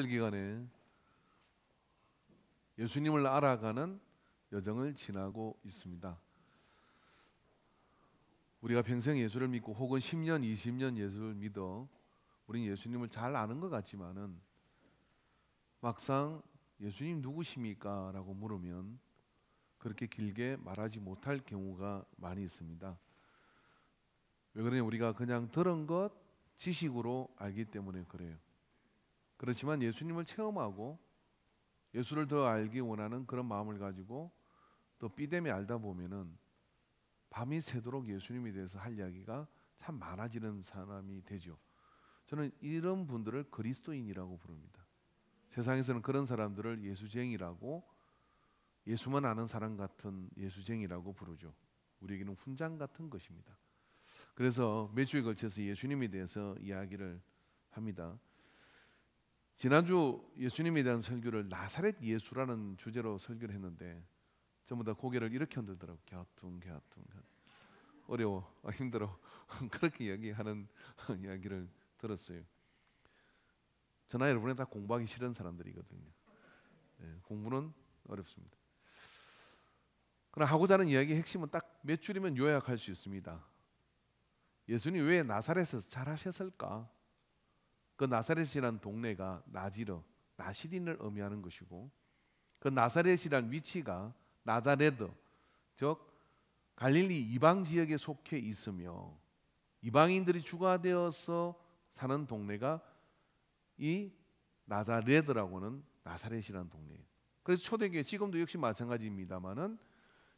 기간에 예수님을 알아가는 여정을 지나고 있습니다. 우리가 평생 예수를 믿고 혹은 10년, 20년 예수를 믿어 우리는 예수님을 잘 아는 것 같지만은 막상 예수님 누구십니까? 라고 물으면 그렇게 길게 말하지 못할 경우가 많이 있습니다. 왜 그러냐? 우리가 그냥 들은 것, 지식으로 알기 때문에 그래요. 그렇지만 예수님을 체험하고 예수를 더 알기 원하는 그런 마음을 가지고 또 삐대미 알다 보면은 밤이 새도록 예수님에 대해서 할 이야기가 참 많아지는 사람이 되죠. 저는 이런 분들을 그리스도인이라고 부릅니다. 세상에서는 그런 사람들을 예수쟁이라고, 예수만 아는 사람 같은 예수쟁이라고 부르죠. 우리에게는 훈장 같은 것입니다. 그래서 몇 주에 걸쳐서 예수님에 대해서 이야기를 합니다. 지난주 예수님에 대한 설교를 나사렛 예수라는 주제로 설교를 했는데 전부 다 고개를 이렇게 흔들더라고요. 갸퉁 어려워, 힘들어 그렇게 이야기하는 이야기를 들었어요. 저나 여러분은 다 공부하기 싫은 사람들이거든요. 공부는 어렵습니다. 그러나 하고자 하는 이야기의 핵심은 딱 몇 줄이면 요약할 수 있습니다. 예수님이 왜 나사렛에서 자라셨을까? 그 나사렛이라는 동네가 나시린을 의미하는 것이고, 그 나사렛이라는 위치가 나자레드, 즉 갈릴리 이방 지역에 속해 있으며 이방인들이 주가 되어서 사는 동네가 이 나자레드라고는 나사렛이라는 동네예요. 그래서 초대교회 지금도 역시 마찬가지입니다만은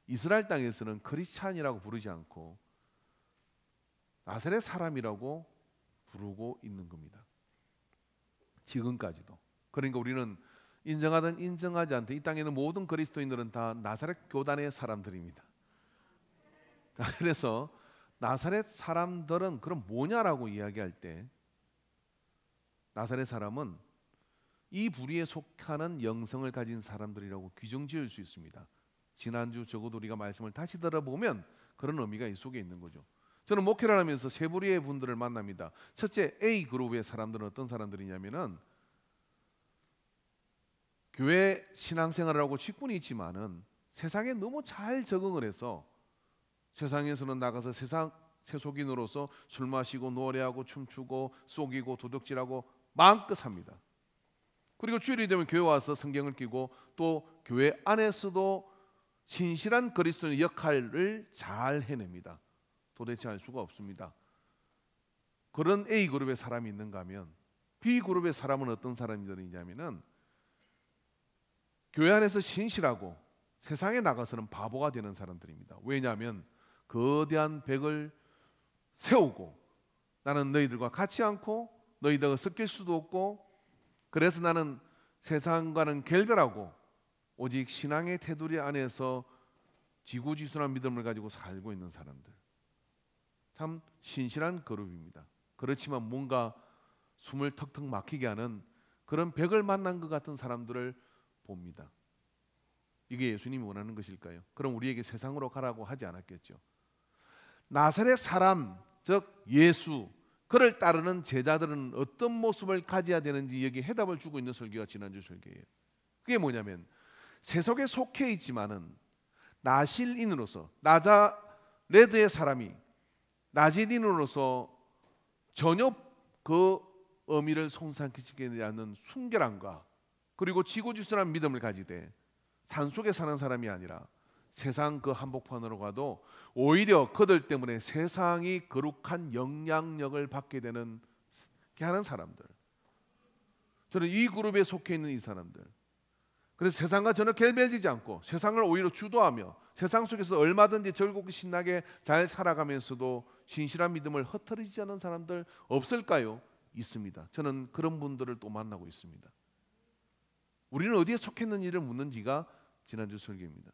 이스라엘 땅에서는 크리스찬이라고 부르지 않고 나사렛 사람이라고 부르고 있는 겁니다. 지금까지도. 그러니까 우리는 인정하든 인정하지 않든 이 땅에 있는 모든 그리스도인들은 다 나사렛 교단의 사람들입니다. 그래서 나사렛 사람들은 그럼 뭐냐라고 이야기할 때 나사렛 사람은 이 부류에 속하는 영성을 가진 사람들이라고 규정 지을 수 있습니다. 지난주 적어도 우리가 말씀을 다시 들어보면 그런 의미가 이 속에 있는 거죠. 저는 목회를 하면서 세 부류의 분들을 만납니다. 첫째, A 그룹의 사람들은 어떤 사람들이냐면은 교회 신앙생활을 하고 직분이 있지만은 세상에 너무 잘 적응을 해서 세상에서는 나가서 세상 세속인으로서 술 마시고 노래하고 춤추고 속이고 도둑질하고 마음껏 삽니다. 그리고 주일이 되면 교회 와서 성경을 끼고 또 교회 안에서도 신실한 그리스도인의 역할을 잘 해냅니다. 도대체 알 수가 없습니다. 그런 A그룹의 사람이 있는가 하면 B그룹의 사람은 어떤 사람들이냐면은 교회 안에서 신실하고 세상에 나가서는 바보가 되는 사람들입니다. 왜냐하면 거대한 벽을 세우고 나는 너희들과 같이 않고 너희들과 섞일 수도 없고 그래서 나는 세상과는 결별하고 오직 신앙의 테두리 안에서 지고지순한 믿음을 가지고 살고 있는 사람들, 참 신실한 그룹입니다. 그렇지만 뭔가 숨을 턱턱 막히게 하는 그런 벽을 만난 것 같은 사람들을 봅니다. 이게 예수님이 원하는 것일까요? 그럼 우리에게 세상으로 가라고 하지 않았겠죠. 나사렛 사람, 즉 예수, 그를 따르는 제자들은 어떤 모습을 가져야 되는지 여기 해답을 주고 있는 설교가 지난주 설교예요. 그게 뭐냐면 세속에 속해 있지만은 나실인으로서 나자레드의 사람이 나지린으로서 전혀 그 의미를 손상시키지 않는 순결함과 그리고 지고지순한 믿음을 가지되 산속에 사는 사람이 아니라 세상 그 한복판으로 가도 오히려 그들 때문에 세상이 거룩한 영향력을 받게 되는 하는 사람들, 저는 이 그룹에 속해 있는 이 사람들, 그래서 세상과 전혀 결별되지 않고 세상을 오히려 주도하며 세상 속에서 얼마든지 즐겁고 신나게 잘 살아가면서도 신실한 믿음을 흩어지지 않는 사람들 없을까요? 있습니다. 저는 그런 분들을 또 만나고 있습니다. 우리는 어디에 속했는지를 묻는지가 지난주 설교입니다.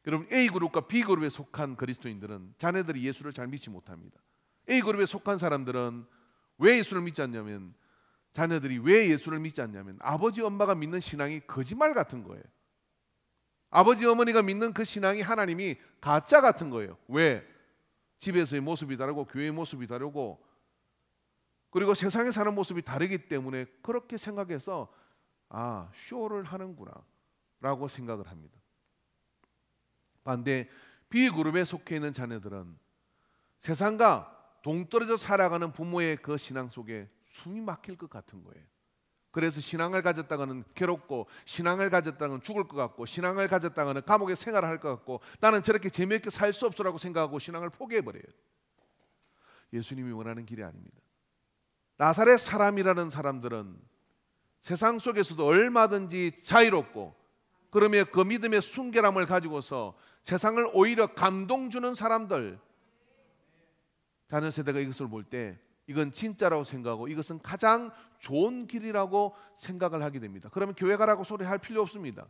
여러분, A그룹과 B그룹에 속한 그리스도인들은 자네들이 예수를 잘 믿지 못합니다. A그룹에 속한 사람들은 왜 예수를 믿지 않냐면 자녀들이 왜 예수를 믿지 않냐면 아버지 엄마가 믿는 신앙이 거짓말 같은 거예요. 아버지 어머니가 믿는 그 신앙이 하나님이 가짜 같은 거예요. 왜? 집에서의 모습이 다르고 교회의 모습이 다르고 그리고 세상에 사는 모습이 다르기 때문에 그렇게 생각해서 쇼를 하는구나 라고 생각을 합니다. 반대 B그룹에 속해 있는 자녀들은 세상과 동떨어져 살아가는 부모의 그 신앙 속에 숨이 막힐 것 같은 거예요. 그래서 신앙을 가졌다가는 괴롭고, 신앙을 가졌다가는 죽을 것 같고, 신앙을 가졌다가는 감옥에 생활을 할 것 같고, 나는 저렇게 재미있게 살 수 없어라고 생각하고 신앙을 포기해버려요. 예수님이 원하는 길이 아닙니다. 나사렛 사람이라는 사람들은 세상 속에서도 얼마든지 자유롭고, 그러면 그 믿음의 순결함을 가지고서 세상을 오히려 감동 주는 사람들, 자녀 세대가 이것을 볼 때 이건 진짜라고 생각하고 이것은 가장 좋은 길이라고 생각을 하게 됩니다. 그러면 교회 가라고 소리할 필요 없습니다.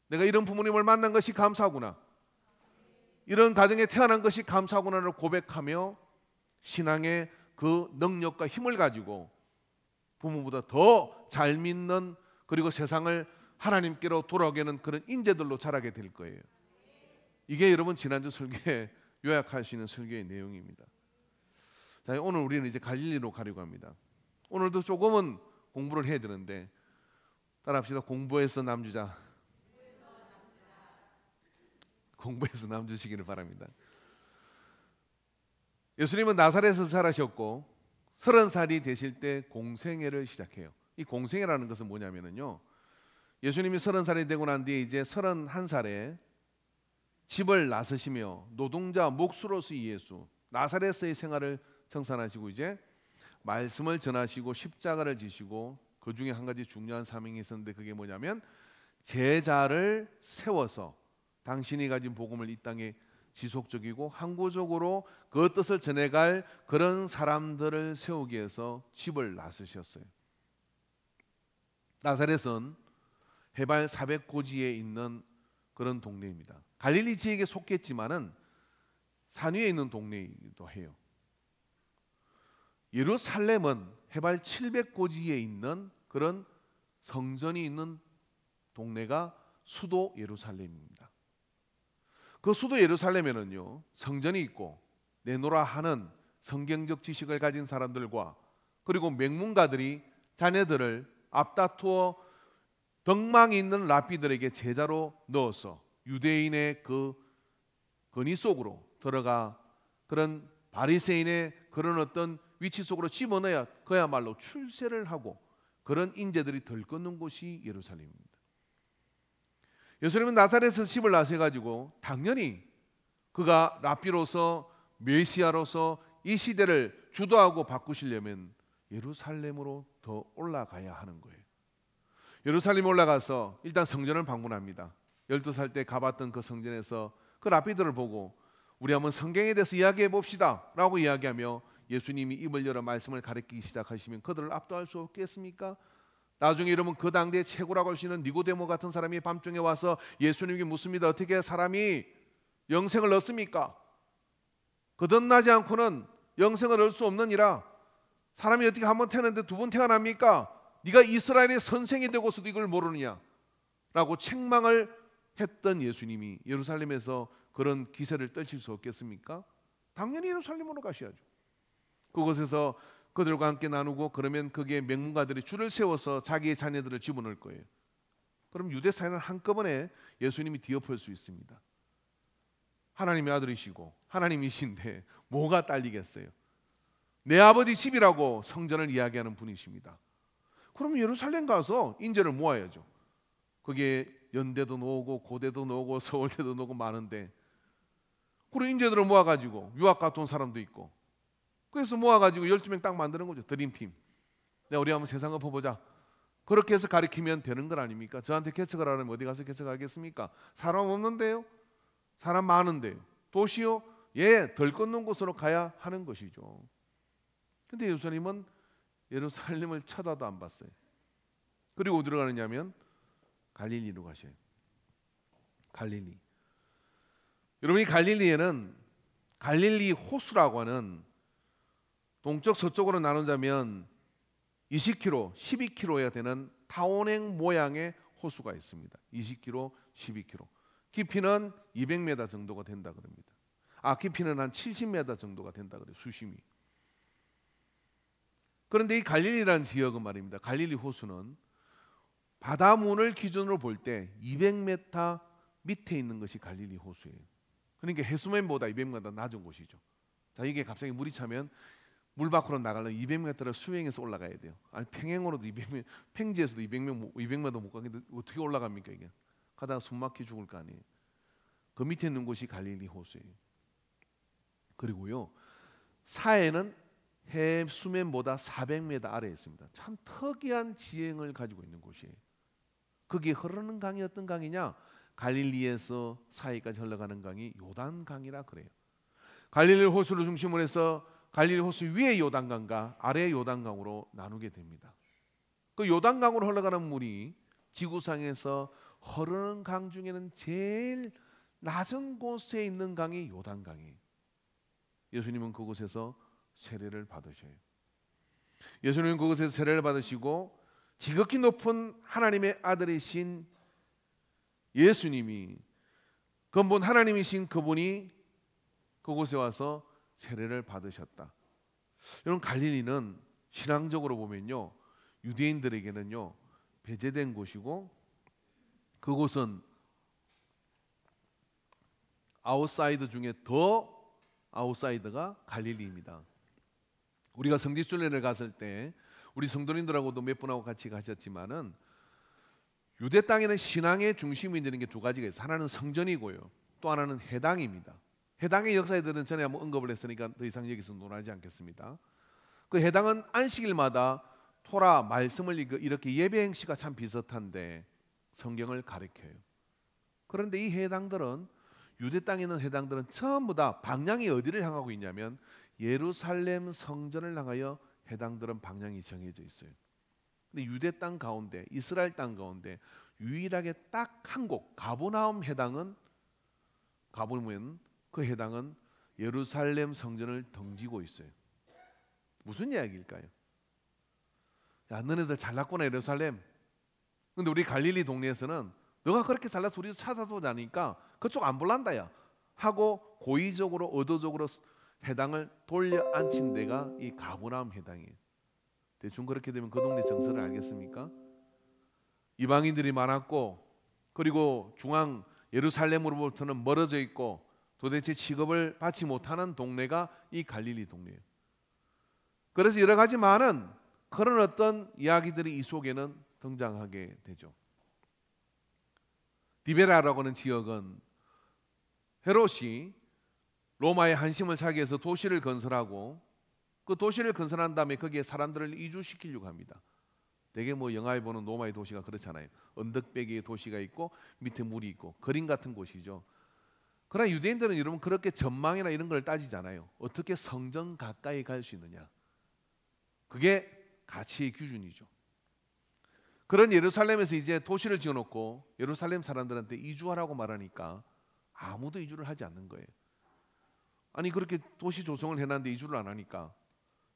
내가 이런 부모님을 만난 것이 감사하구나, 이런 가정에 태어난 것이 감사하구나를 고백하며 신앙의 그 능력과 힘을 가지고 부모보다 더 잘 믿는, 그리고 세상을 하나님께로 돌아오게 하는 그런 인재들로 자라게 될 거예요. 이게 여러분 지난주 설교에 요약할 수 있는 설교의 내용입니다. 자, 오늘 우리는 이제 갈릴리로 가려고 합니다. 오늘도 조금은 공부를 해야 되는데 따라합시다. 공부해서 남주자. 공부해서 남주시기를 바랍니다. 예수님은 나사렛에서 살아셨고 30살이 되실 때 공생애를 시작해요. 이 공생애라는 것은 뭐냐면요, 예수님이 30살이 되고 난 뒤에 이제 31살에 집을 나서시며 노동자 몫으로서의 예수, 나사렛의 생활을 청산하시고 이제 말씀을 전하시고 십자가를 지시고 그 중에 한 가지 중요한 사명이 있었는데 그게 뭐냐면 제자를 세워서 당신이 가진 복음을 이 땅에 지속적이고 항구적으로 그 뜻을 전해갈 그런 사람들을 세우기 위해서 집을 나서셨어요. 나사렛은 해발 400고지에 있는 그런 동네입니다. 갈릴리 지역에 속했지만은 산 위에 있는 동네이기도 해요. 예루살렘은 해발 700고지에 있는 그런 성전이 있는 동네가 수도 예루살렘입니다. 그 수도 예루살렘에는요, 성전이 있고 내노라 하는 성경적 지식을 가진 사람들과 그리고 맹문가들이 자녀들을 앞다투어 덕망이 있는 랍비들에게 제자로 넣어서 유대인의 그 건의 속으로 들어가 그런 바리새인의 그런 어떤 위치 속으로 집어넣어야 그야말로 출세를 하고 그런 인재들이 들끓는 곳이 예루살렘입니다. 예수님은 나사렛에서 집을 나서가지고 당연히 그가 랍비로서 메시아로서 이 시대를 주도하고 바꾸시려면 예루살렘으로 더 올라가야 하는 거예요. 예루살렘에 올라가서 일단 성전을 방문합니다. 12살 때 가봤던 그 성전에서 그 랍비들을 보고 우리 한번 성경에 대해서 이야기해 봅시다 라고 이야기하며 예수님이 입을 열어 말씀을 가르치기 시작하시면 그들을 압도할 수 없겠습니까? 나중에 여러분 그 당대의 최고라고 할 수 있는 니고데모 같은 사람이 밤중에 와서 예수님에게 묻습니다. 어떻게 사람이 영생을 얻습니까? 거듭나지 않고는 영생을 얻을 수 없느니라. 사람이 어떻게 한 번 태어났는데 두 번 태어납니까? 네가 이스라엘의 선생이 되고서도 이걸 모르느냐 라고 책망을 했던 예수님이 예루살렘에서 그런 기세를 떨칠 수 없겠습니까? 당연히 예루살렘으로 가셔야죠. 그곳에서 그들과 함께 나누고 그러면 거기에 맹문가들이 줄을 세워서 자기의 자녀들을 집어넣을 거예요. 그럼 유대 사회는 한꺼번에 예수님이 뒤엎을 수 있습니다. 하나님의 아들이시고 하나님이신데 뭐가 딸리겠어요? 내 아버지 집이라고 성전을 이야기하는 분이십니다. 그러면 예루살렘 가서 인재를 모아야죠. 거기에 연대도 놓고 고대도 놓고 서울대도 놓고 많은데 그런 인재들을 모아가지고 유학 갔다 온 사람도 있고 그래서 모아가지고 12명 딱 만드는 거죠. 드림팀. 우리 한번 세상 엎어보자. 그렇게 해서 가리키면 되는 건 아닙니까? 저한테 개척을 하려면 어디 가서 개척하겠습니까? 사람 없는데요? 사람 많은데요? 도시요? 예, 덜 걷는 곳으로 가야 하는 것이죠. 근데 예수님은 예루살렘을 쳐다도 안 봤어요. 그리고 어디로 가느냐면 갈릴리로 가셔요. 갈릴리. 여러분이 갈릴리에는 갈릴리 호수라고 하는 동쪽 서쪽으로 나누자면 20km, 12km가 되는 타원행 모양의 호수가 있습니다. 20km, 12km. 깊이는 200m 정도가 된다 그럽니다. 깊이는 한 70m 정도가 된다 그래요. 수심이. 그런데 이 갈릴리라는 지역은 말입니다. 갈릴리 호수는 바다문을 기준으로 볼 때 200m 밑에 있는 것이 갈릴리 호수예요. 그러니까 해수면보다 200m 낮은 곳이죠. 자, 이게 갑자기 물이 차면 물 밖으로 나가려면 200m를 수행해서 올라가야 돼요. 아니 평행으로도 200m, 평지에서도 200m 못 가는데 어떻게 올라갑니까 이게? 가다가 숨 막혀 죽을 거 아니에요. 그 밑에 있는 곳이 갈릴리 호수예요. 그리고요, 사해는 해 수면보다 400m 아래에 있습니다. 참 특이한 지형을 가지고 있는 곳이에요. 거기에 흐르는 강이 어떤 강이냐? 갈릴리에서 사해까지 흘러가는 강이 요단강이라 그래요. 갈릴리 호수를 중심으로 해서 갈릴리 호수 위에 요단강과 아래 요단강으로 나누게 됩니다. 그 요단강으로 흘러가는 물이 지구상에서 흐르는 강 중에는 제일 낮은 곳에 있는 강이 요단강이에요. 예수님은 그곳에서 세례를 받으셔요. 예수님은 그곳에서 세례를 받으시고 지극히 높은 하나님의 아들이신 예수님이, 근본 하나님이신 그분이 그곳에 와서 세례를 받으셨다. 여러분, 갈릴리는 신앙적으로 보면요, 유대인들에게는요 배제된 곳이고, 그곳은 아웃사이더 중에 더 아웃사이더가 갈릴리입니다. 우리가 성지순례를 갔을 때 우리 성도님들하고도 몇 분하고 같이 가셨지만은 유대 땅에는 신앙의 중심이 되는 게 두 가지가 있어요. 하나는 성전이고요, 또 하나는 해당입니다. 해당의 역사에 대해서는 전에 한번 언급을 했으니까 더 이상 여기서 논하지 않겠습니다. 그 해당은 안식일마다 토라 말씀을 이렇게 예배 행시가 참 비슷한데 성경을 가르쳐요. 그런데 이 해당들은, 유대 땅에 있는 해당들은 전부 다 방향이 어디를 향하고 있냐면 예루살렘 성전을 향하여 해당들은 방향이 정해져 있어요. 근데 유대 땅 가운데, 이스라엘 땅 가운데 유일하게 딱 한 곳, 가버나움 해당은, 가보면 그 해당은 예루살렘 성전을 등지고 있어요. 무슨 이야기일까요? 야, 너네들 잘났구나 예루살렘. 근데 우리 갈릴리 동네에서는 너가 그렇게 잘나서 우리도 찾아보자니까 그쪽 안 볼란다야 하고 고의적으로 의도적으로 해당을 돌려 앉힌 데가 이 가버나움 해당이에요. 대충 그렇게 되면 그 동네 정서를 알겠습니까? 이방인들이 많았고, 그리고 중앙 예루살렘으로부터는 멀어져 있고 도대체 취급을 받지 못하는 동네가 이 갈릴리 동네예요. 그래서 여러 가지 많은 그런 어떤 이야기들이 이 속에는 등장하게 되죠. 디베라라고 하는 지역은 헤롯이 로마의 한심을 사기 위해서 도시를 건설하고, 그 도시를 건설한 다음에 거기에 사람들을 이주시키려고 합니다. 되게 뭐 영화에 보는 로마의 도시가 그렇잖아요. 언덕배기에 도시가 있고 밑에 물이 있고 그림 같은 곳이죠. 그러나 유대인들은 여러분 그렇게 전망이나 이런 걸 따지잖아요. 어떻게 성전 가까이 갈 수 있느냐. 그게 가치의 기준이죠. 그런 예루살렘에서 이제 도시를 지어놓고 예루살렘 사람들한테 이주하라고 말하니까 아무도 이주를 하지 않는 거예요. 아니 그렇게 도시 조성을 해놨는데 이주를 안 하니까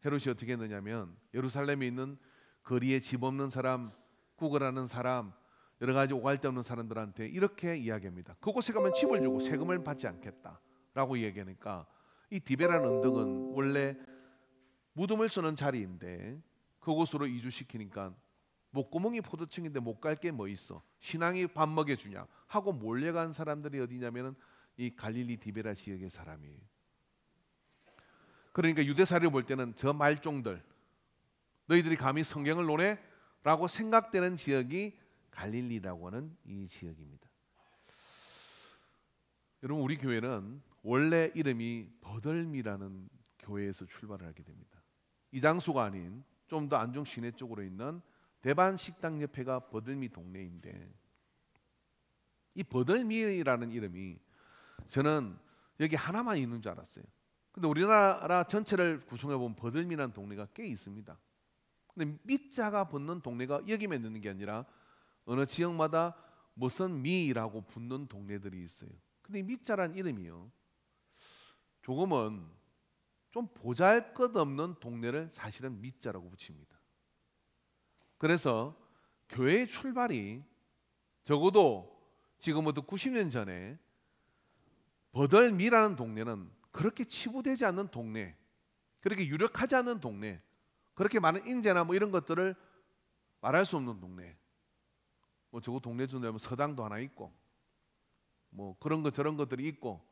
헤롯이 어떻게 했느냐면 예루살렘에 있는 거리에 집 없는 사람, 구걸하는 사람, 여러 가지 오갈 데 없는 사람들한테 이렇게 이야기합니다. 그곳에 가면 집을 주고 세금을 받지 않겠다라고 이야기하니까, 이 디베라는 언덕은 원래 무덤을 쓰는 자리인데 그곳으로 이주시키니까 목구멍이 포도청인데 못 갈 게 뭐 있어, 신앙이 밥 먹여주냐 하고 몰려간 사람들이 어디냐면은 이 갈릴리 디베라 지역의 사람이에요. 그러니까 유대사를 볼 때는 저 말종들, 너희들이 감히 성경을 논해? 라고 생각되는 지역이 갈릴리라고 하는 이 지역입니다. 여러분, 우리 교회는 원래 이름이 버들미라는 교회에서 출발을 하게 됩니다. 이 장소가 아닌 좀 더 안중 시내 쪽으로 있는 대반 식당 옆에가 버들미 동네인데, 이 버들미라는 이름이 저는 여기 하나만 있는 줄 알았어요. 근데 우리나라 전체를 구성해 보면 버들미라는 동네가 꽤 있습니다. 근데 미자가 붙는 동네가 여기만 있는 게 아니라 어느 지역마다 무슨 미라고 붙는 동네들이 있어요. 근데 이 미자란 이름이요, 조금은 좀 보잘것없는 동네를 사실은 미자라고 붙입니다. 그래서 교회의 출발이 적어도 지금부터 90년 전에 버들미라는 동네는 그렇게 치부되지 않는 동네, 그렇게 유력하지 않는 동네, 그렇게 많은 인재나 뭐 이런 것들을 말할 수 없는 동네. 뭐 저거 동네 중에 서당도 하나 있고 뭐 그런 것 저런 것들이 있고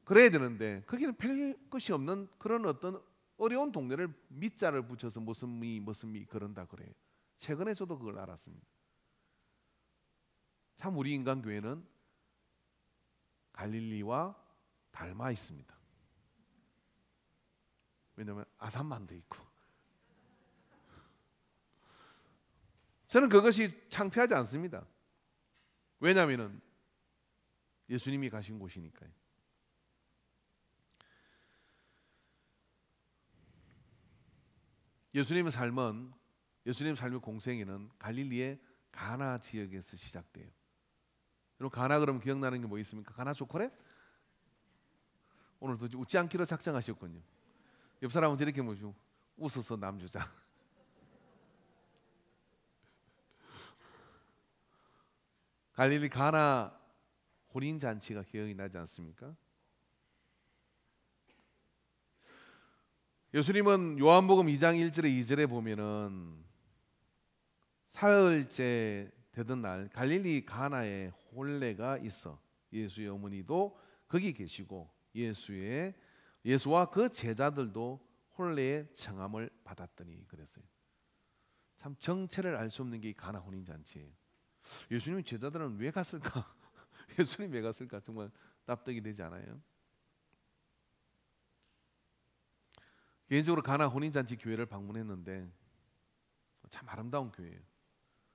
그래야 되는데 거기는 별 것이 없는 그런 어떤 어려운 동네를 밑자를 붙여서 무슨 미 그런다 그래요. 최근에 저도 그걸 알았습니다. 참 우리 인간 교회는 갈릴리와 닮아 있습니다. 왜냐하면 아산만도 있고. 저는 그것이 창피하지 않습니다. 왜냐하면 예수님이 가신 곳이니까요. 예수님의 삶의 공생애는 갈릴리의 가나 지역에서 시작돼요. 여러분 가나 그러면 기억나는 게 뭐 있습니까? 가나 초콜릿? 오늘도 웃지 않기로 작정하셨군요. 옆 사람은 이렇게 뭐죠? 웃어서 남주자. 갈릴리 가나 혼인 잔치가 기억이 나지 않습니까? 예수님은 요한복음 2장 1절에 2절에 보면은 사흘째 되던 날 갈릴리 가나에 혼례가 있어 예수의 어머니도 거기 계시고 예수와 그 제자들도 혼례의 청함을 받았더니 그랬어요. 참 정체를 알 수 없는 게 이 가나 혼인 잔치예요. 예수님 제자들은 왜 갔을까? 예수님 왜 갔을까? 정말 납득이 되지 않아요? 개인적으로 가나 혼인잔치 교회를 방문했는데 참 아름다운 교회예요.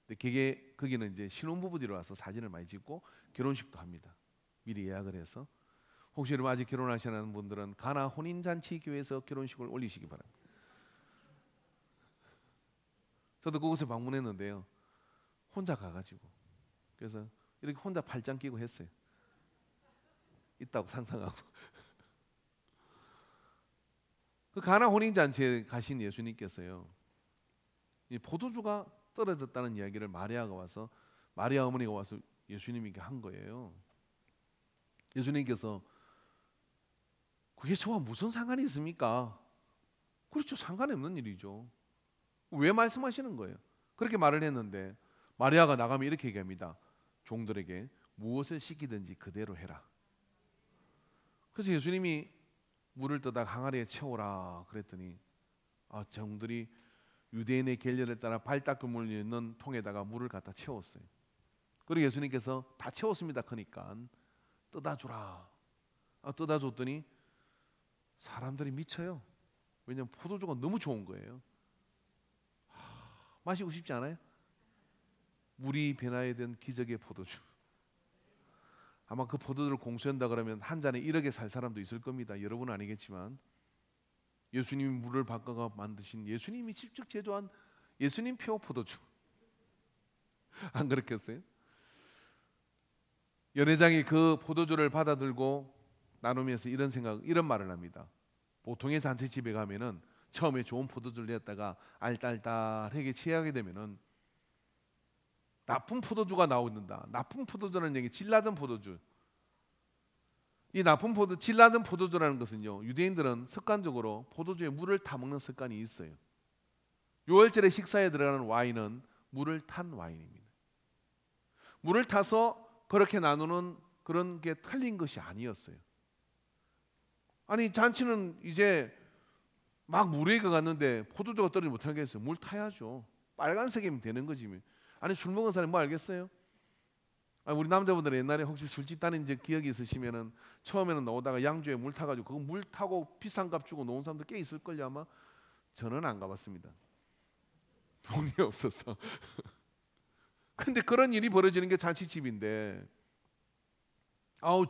근데 거기는 이제 신혼부부들이 와서 사진을 많이 찍고 결혼식도 합니다. 미리 예약을 해서 혹시 여러분 아직 결혼하시는 분들은 가나 혼인잔치 교회에서 결혼식을 올리시기 바랍니다. 저도 그곳에 방문했는데요. 혼자 가가지고 그래서 이렇게 혼자 팔짱 끼고 했어요. 있다고 상상하고. 그 가나 혼인잔치에 가신 예수님께서요, 이 포도주가 떨어졌다는 이야기를 마리아 어머니가 와서 예수님에게 한 거예요. 예수님께서 그게 저와 무슨 상관이 있습니까? 그렇죠, 상관이 없는 일이죠. 왜 말씀하시는 거예요? 그렇게 말을 했는데 마리아가 나가면 이렇게 얘기합니다. 종들에게 무엇을 시키든지 그대로 해라. 그래서 예수님이 물을 떠다 항아리에 채우라 그랬더니 종들이 유대인의 계례를 따라 발 닦을 물을 있는 통에다가 물을 갖다 채웠어요. 그리고 예수님께서 다 채웠습니다. 그러니까 떠다 주라. 떠다 줬더니 사람들이 미쳐요. 왜냐하면 포도주가 너무 좋은 거예요. 마시고 싶지 않아요? 물이 변화에 된 기적의 포도주. 아마 그 포도주를 공수한다 그러면 한 잔에 1억에 살 사람도 있을 겁니다. 여러분은 아니겠지만 예수님이 물을 바꿔가 만드신 예수님이 직접 제조한 예수님 표 포도주. 안 그렇겠어요? 연회장이 그 포도주를 받아들고 나누면서 이런 말을 합니다. 보통의 잔치집에 가면은 처음에 좋은 포도주를 냈다가 알딸딸하게 취하게 되면은 나쁜 포도주가 나오는다. 나쁜 포도주라는 얘기, 질 낮은 포도주. 이 질 낮은 포도주라는 것은요, 유대인들은 습관적으로 포도주에 물을 타 먹는 습관이 있어요. 유월절의 식사에 들어가는 와인은 물을 탄 와인입니다. 물을 타서 그렇게 나누는 그런 게 틀린 것이 아니었어요. 아니 잔치는 이제 막 물에 갔는데 포도주가 떨어지지 못하겠어요. 물 타야죠. 빨간색이면 되는 거지. 아니 술 먹은 사람이 뭐 알겠어요? 우리 남자분들은 옛날에 혹시 술집 다닌 기억이 있으시면은 처음에는 나오다가 양주에 물 타가지고 그거 물 타고 비싼 값 주고 놓은 사람도 꽤 있을걸요 아마. 저는 안 가봤습니다. 돈이 없어서. 근데 그런 일이 벌어지는 게 잔치집인데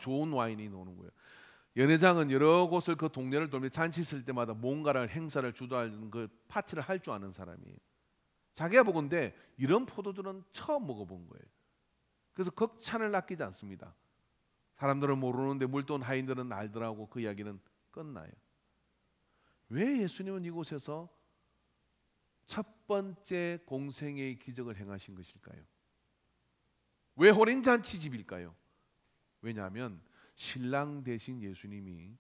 좋은 와인이 나오는 거예요. 연회장은 여러 곳을 그 동네를 돌며 잔치 있을 때마다 뭔가를 행사를 주도하는 그 파티를 할 줄 아는 사람이에요. 자기가 보건데 이런 포도주는 처음 먹어본 거예요. 그래서 극찬을 낚이지 않습니다. 사람들은 모르는데 물돈 하인들은 알더라고. 그 이야기는 끝나요. 왜 예수님은 이곳에서 첫 번째 공생애의 기적을 행하신 것일까요? 왜 혼인잔치집일까요? 왜냐하면 신랑 되신 예수님이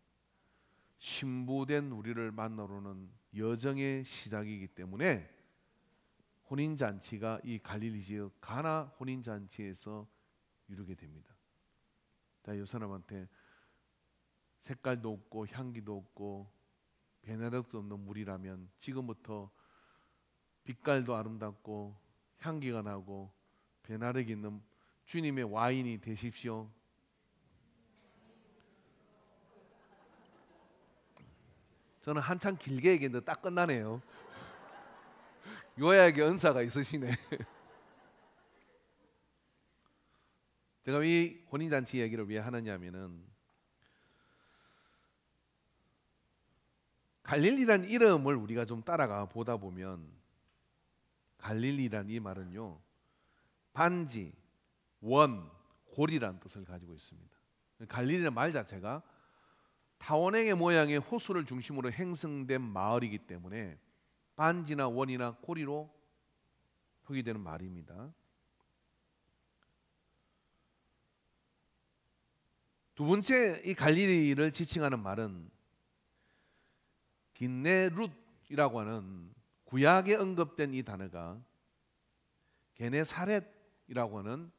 신부된 우리를 만나러는 여정의 시작이기 때문에 혼인잔치가 이 갈릴리 지역 가나 혼인잔치에서 이루게 됩니다. 자, 이 사람한테 색깔도 없고 향기도 없고 배나력도 없는 물이라면 지금부터 빛깔도 아름답고 향기가 나고 배나력이 있는 주님의 와인이 되십시오. 저는 한참 길게 얘기했는데 딱 끝나네요. 요약의 은사가 있으시네. 제가 이 혼인잔치 이야기를 왜 하느냐면은 갈릴리란 이름을 우리가 좀 따라가 보다 보면 갈릴리란 이 말은요 반지, 원, 골이라는 뜻을 가지고 있습니다. 갈릴리라는 말 자체가 타원행의 모양의 호수를 중심으로 형성된 마을이기 때문에 반지나 원이나 고리로 표기되는 말입니다. 두 번째 이 갈릴리를 지칭하는 말은 긴네룻이라고 하는 구약에 언급된 이 단어가 게네사렛이라고 하는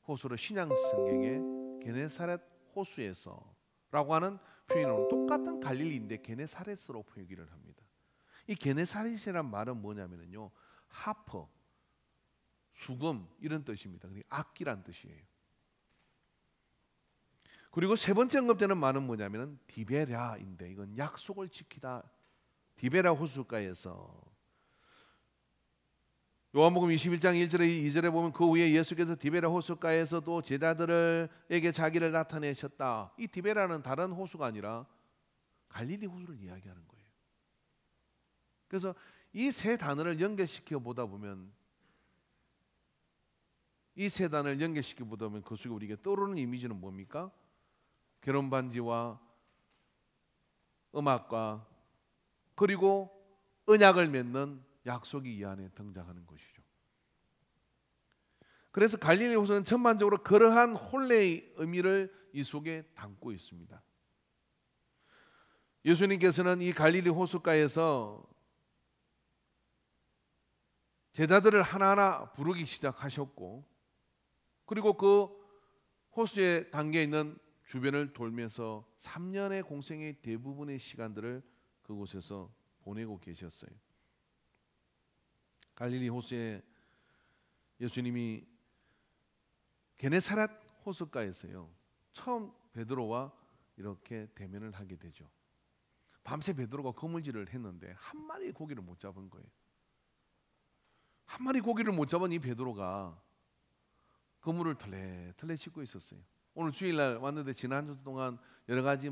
호수로 신약 성경에 게네사렛 호수에서라고 하는 표현으로 똑같은 갈릴리인데 게네사렛으로 표기를 합니다. 이 게네사렛이란 말은 뭐냐면요 하퍼, 수금 이런 뜻입니다. 악기란 뜻이에요. 그리고 세 번째 언급되는 말은 뭐냐면 디베랴인데 이건 약속을 지키다. 디베랴 호숫가에서 요한복음 21장 1절에 2절에 보면 그 후에 예수께서 디베랴 호숫가에서도 제자들에게 자기를 나타내셨다. 이 디베랴는 다른 호수가 아니라 갈릴리 호수를 이야기하는 거예요. 그래서 이 세 단어를 연결시켜 보다 보면 그 속에 우리가 떠오르는 이미지는 뭡니까? 결혼 반지와 음악과 그리고 언약을 맺는 약속이 이 안에 등장하는 것이죠. 그래서 갈릴리 호수는 전반적으로 그러한 혼례의 의미를 이 속에 담고 있습니다. 예수님께서는 이 갈릴리 호숫가에서 제자들을 하나하나 부르기 시작하셨고 그리고 그 호수에 담겨 있는 주변을 돌면서 3년의 공생의 대부분의 시간들을 그곳에서 보내고 계셨어요. 갈릴리 호수에 예수님이 게네사렛 호숫가에서요 처음 베드로와 이렇게 대면을 하게 되죠. 밤새 베드로가 거물질을 했는데 한 마리 고기를 못 잡은 거예요. 한 마리 고기를 못 잡은 이 베드로가 그물을 털레털레 씻고 있었어요. 오늘 주일날 왔는데 지난주 동안 여러 가지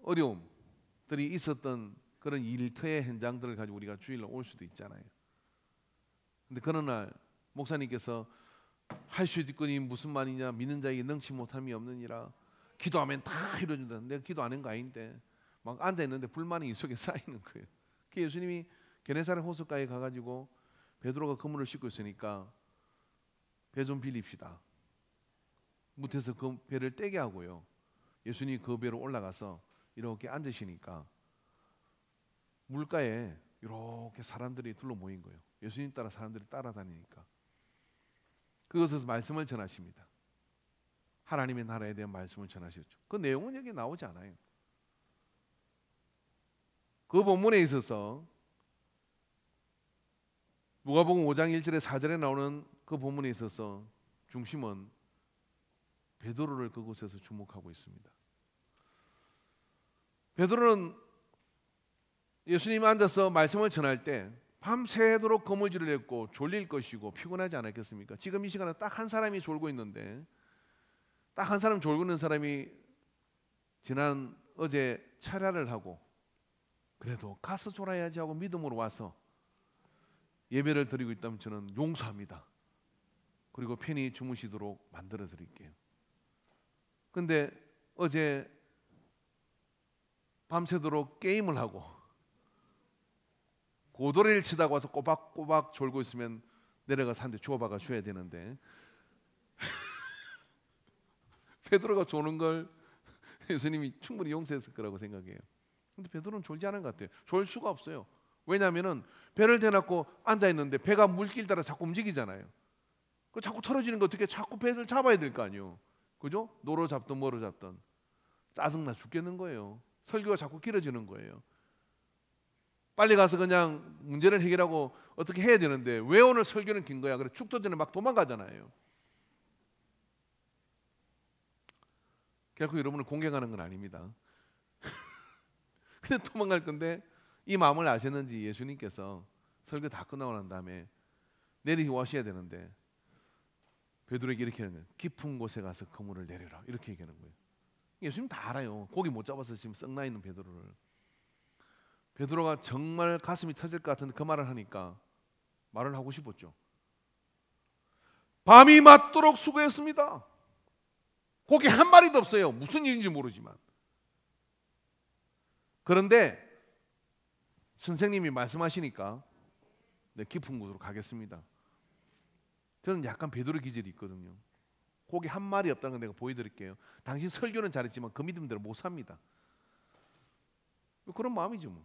어려움들이 있었던 그런 일터의 현장들을 가지고 우리가 주일날 올 수도 있잖아요. 근데 그런 날 목사님께서 할 수 있거니 무슨 말이냐 믿는 자에게 능치 못함이 없느니라 기도하면 다 이루어진다. 내가 기도 안 한 거 아닌데 막 앉아있는데 불만이 이 속에 쌓이는 거예요. 그 예수님이 게네사렛 호숫가에 가가지고 베드로가 그물을 씻고 있으니까 배 좀 빌립시다. 못해서 그 배를 떼게 하고요. 예수님이 그 배로 올라가서 이렇게 앉으시니까 물가에 이렇게 사람들이 둘러 모인 거예요. 예수님 따라 사람들이 따라다니니까 그것에서 말씀을 전하십니다. 하나님의 나라에 대한 말씀을 전하셨죠. 그 내용은 여기 나오지 않아요. 그 본문에 있어서 누가복음 5장 1절에 4절에 나오는 그 본문에 있어서 중심은 베드로를 그곳에서 주목하고 있습니다. 베드로는 예수님이 앉아서 말씀을 전할 때 밤새도록 거물질을 했고 졸릴 것이고 피곤하지 않았겠습니까? 지금 이 시간에 딱 한 사람이 졸고 있는데 딱 한 사람 졸고 있는 사람이 어제 철야를 하고 그래도 가서 졸아야지 하고 믿음으로 와서 예배를 드리고 있다면 저는 용서합니다. 그리고 편히 주무시도록 만들어 드릴게요. 근데 어제 밤새도록 게임을 하고 고도리를 치다가 와서 꼬박꼬박 졸고 있으면 내려가서 한 대 주워박아 줘야 되는데 베드로가 조는 걸 예수님이 충분히 용서했을 거라고 생각해요. 근데 베드로는 졸지 않은 것 같아요. 졸 수가 없어요. 왜냐하면은 배를 대놓고 앉아 있는데 배가 물길 따라 자꾸 움직이잖아요. 그 자꾸 털어지는 거 어떻게 자꾸 배를 잡아야 될 거 아니에요. 그죠? 노로 잡든 뭐로 잡든 짜증나 죽겠는 거예요. 설교가 자꾸 길어지는 거예요. 빨리 가서 그냥 문제를 해결하고 어떻게 해야 되는데 왜 오늘 설교는 긴 거야? 그래 죽도 전에 막 도망가잖아요. 결코 여러분을 공격하는 건 아닙니다. 근데 도망갈 건데 이 마음을 아셨는지 예수님께서 설교 다 끝나고 난 다음에 내려오셔야 되는데 베드로에게 이렇게 하는 거예요. 깊은 곳에 가서 그물을 내려라. 이렇게 얘기하는 거예요. 예수님 다 알아요. 고기 못 잡아서 지금 썩나 있는 베드로를. 베드로가 정말 가슴이 터질 것 같은데 그 말을 하니까 말을 하고 싶었죠. 밤이 맞도록 수고했습니다. 고기 한 마리도 없어요. 무슨 일인지 모르지만. 그런데 선생님이 말씀하시니까 네, 깊은 곳으로 가겠습니다. 저는 약간 베드로 기질이 있거든요. 고기 한 마리 없다는 걸 내가 보여드릴게요. 당신 설교는 잘했지만 그 믿음대로 못 삽니다. 그런 마음이죠 뭐.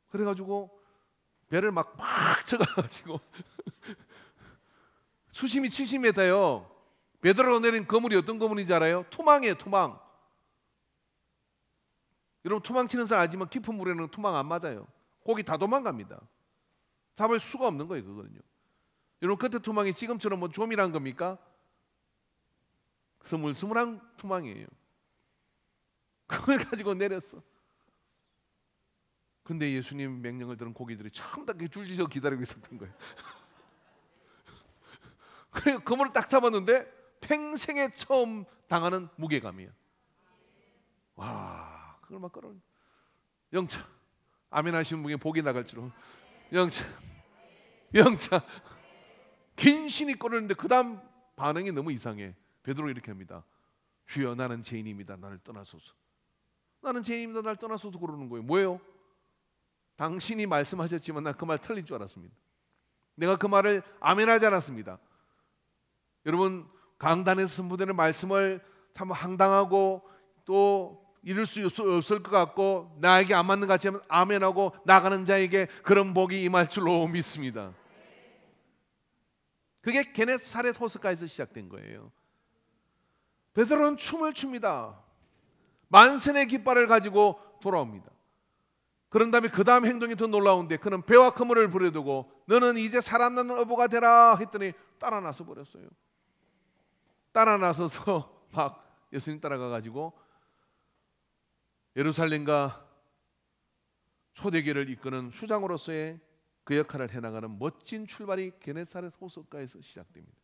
그래가지고 배를 막 쳐가지고 수심이 70m예요. 베드로가 내린 거물이 어떤 거물인지 알아요? 투망이에요. 투망. 여러분 투망 치는 사람 알지만 깊은 물에는 투망 안 맞아요. 고기 다 도망갑니다. 잡을 수가 없는 거예요. 그거는요. 여러분 그때 투망이 지금처럼 뭐 조밀한 겁니까? 스물스물한 투망이에요. 그걸 가지고 내렸어. 근데 예수님 명령을 들은 고기들이 처음 다 줄지서 기다리고 있었던 거예요. 그래 그물을 딱 잡았는데 평생에 처음 당하는 무게감이에요. 와, 그걸 막 끌어. 영차, 아멘 하시는 분에 복이 나갈 줄은. 영차, 영차. 긴신이 끌었는데 그 다음 반응이 너무 이상해. 베드로 이렇게 합니다. 주여 나는 죄인입니다. 나를 떠나소서. 나는 죄인입니다. 나를 떠나소서 그러는 거예요. 뭐예요? 당신이 말씀하셨지만 난 그 말 틀린 줄 알았습니다. 내가 그 말을 아멘하지 않았습니다. 여러분 강단에서 선포되는 말씀을 참 황당하고 또 이룰 수 없을 것 같고 나에게 안 맞는 것 같지만 아멘하고 나가는 자에게 그런 복이 임할 줄로 믿습니다. 그게 게네사렛 호숫가에서 시작된 거예요. 베드로는 춤을 춥니다. 만선의 깃발을 가지고 돌아옵니다. 그런 다음에 그 다음 행동이 더 놀라운데 그는 배와 그물을 부려두고 너는 이제 사람 낳는 어부가 되라 했더니 따라 나서 버렸어요. 따라 나서서 막 예수님 따라가 가지고 예루살렘과 초대교회를 이끄는 수장으로서의 그 역할을 해나가는 멋진 출발이 게네사렛 호숫가에서 시작됩니다.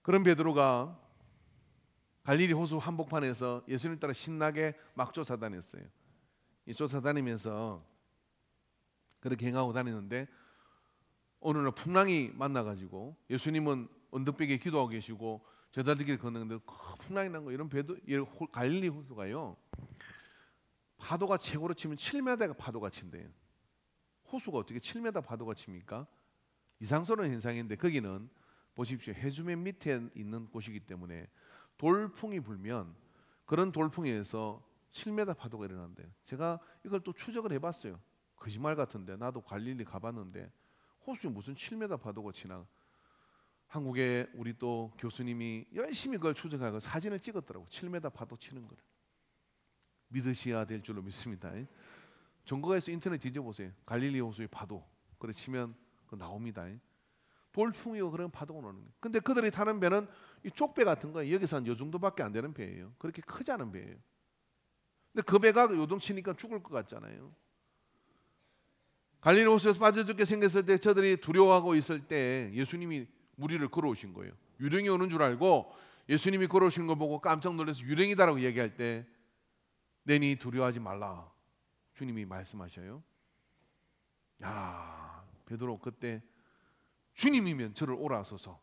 그런 베드로가 갈릴리 호수 한복판에서 예수님 따라 신나게 막 쫓아다녔어요. 이 쫓아다니면서 그렇게 행하고 다니는데 어느 날 풍랑이 만나가지고 예수님은 언덕백에 기도하고 계시고 제자들끼리 걷는데 풍랑이 난 거. 이런 갈릴리 호수가요 파도가 최고로 치면 7m가 파도가 친대요. 호수가 어떻게 7m 파도가 칩니까? 이상스러운 현상인데 거기는 보십시오. 해수면 밑에 있는 곳이기 때문에 돌풍이 불면 그런 돌풍에서 7m 파도가 일어난대요. 제가 이걸 또 추적을 해봤어요. 거짓말 같은데 나도 갈릴리 가봤는데 호수에 무슨 7m 파도가 치나. 한국에 우리 또 교수님이 열심히 그걸 추적하고 사진을 찍었더라고. 7m 파도 치는 걸 믿으셔야 될 줄로 믿습니다. 전국에서 인터넷 뒤져보세요. 갈릴리 호수의 파도 그래 치면 그 나옵니다. 돌풍이고 그런 파도가 오는 거예요. 근데 그들이 타는 배는 이 쪽배 같은 거예요. 여기서 한 요 정도밖에 안 되는 배예요. 그렇게 크지 않은 배예요. 근데 그 배가 요동치니까 죽을 것 같잖아요. 갈릴리 호수에서 빠져 죽게 생겼을 때 저들이 두려워하고 있을 때 예수님이 무리를 걸어오신 거예요. 유령이 오는 줄 알고 예수님이 걸어오시는 거 보고 깜짝 놀라서 유령이다라고 얘기할 때 내니 두려워하지 말라 주님이 말씀하셔요. 야, 베드로 그때 주님이면 저를 오라소서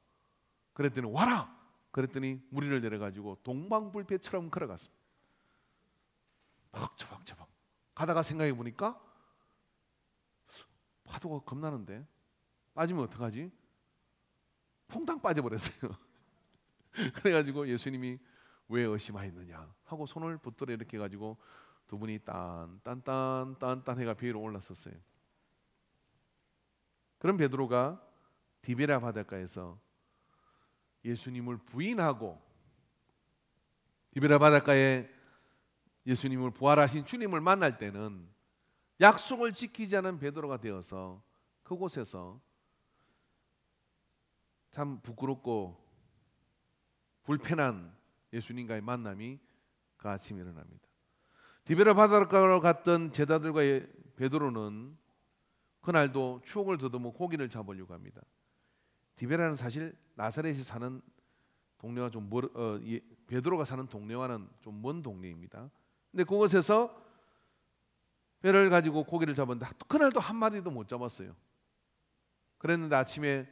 그랬더니 와라 그랬더니 무리를 내려가지고 동방불패처럼 걸어갔습니다. 벅차벅차벅 가다가 생각해 보니까 파도가 겁나는데 빠지면 어떡하지? 퐁당 빠져버렸어요. 그래가지고 예수님이 왜 의심하였느냐 하고 손을 붙들어 이렇게 해가지고 두 분이 딴딴딴딴 해가 배 위로 올랐었어요. 그럼 베드로가 디베랴 바닷가에서 예수님을 부인하고 디베랴 바닷가에 예수님을 부활하신 주님을 만날 때는 약속을 지키지 않은 베드로가 되어서 그곳에서 참 부끄럽고 불편한 예수님과의 만남이 그 아침에 일어납니다. 디베랴 바닷가로 갔던 제자들과 베드로는 그날도 추억을 더듬어 고기를 잡으려고 합니다. 디베랴는 사실 나사렛이 사는 동네와 좀 베드로가 사는 동네와는 좀 먼 동네입니다. 근데 그곳에서 배를 가지고 고기를 잡았는데 그날도 한 마리도 못 잡았어요. 그랬는데 아침에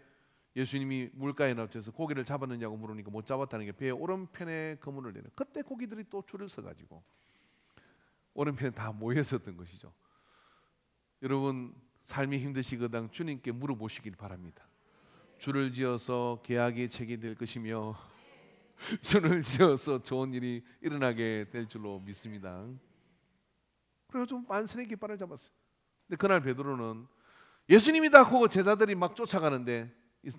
예수님이 물가에 나와서 고기를 잡았느냐고 물으니까 못 잡았다는 게 배의 오른편에 그물을 내는. 그때 고기들이 또 줄을 서가지고 오른편에 다 모여 있었던 것이죠. 여러분 삶이 힘드시거든 주님께 물어보시길 바랍니다. 줄을 지어서 계약이 체결될 것이며 줄을 지어서 좋은 일이 일어나게 될 줄로 믿습니다. 그래서 만선의 깃발을 잡았어요. 근데 그날 베드로는 예수님이다 하고 제자들이 막 쫓아가는데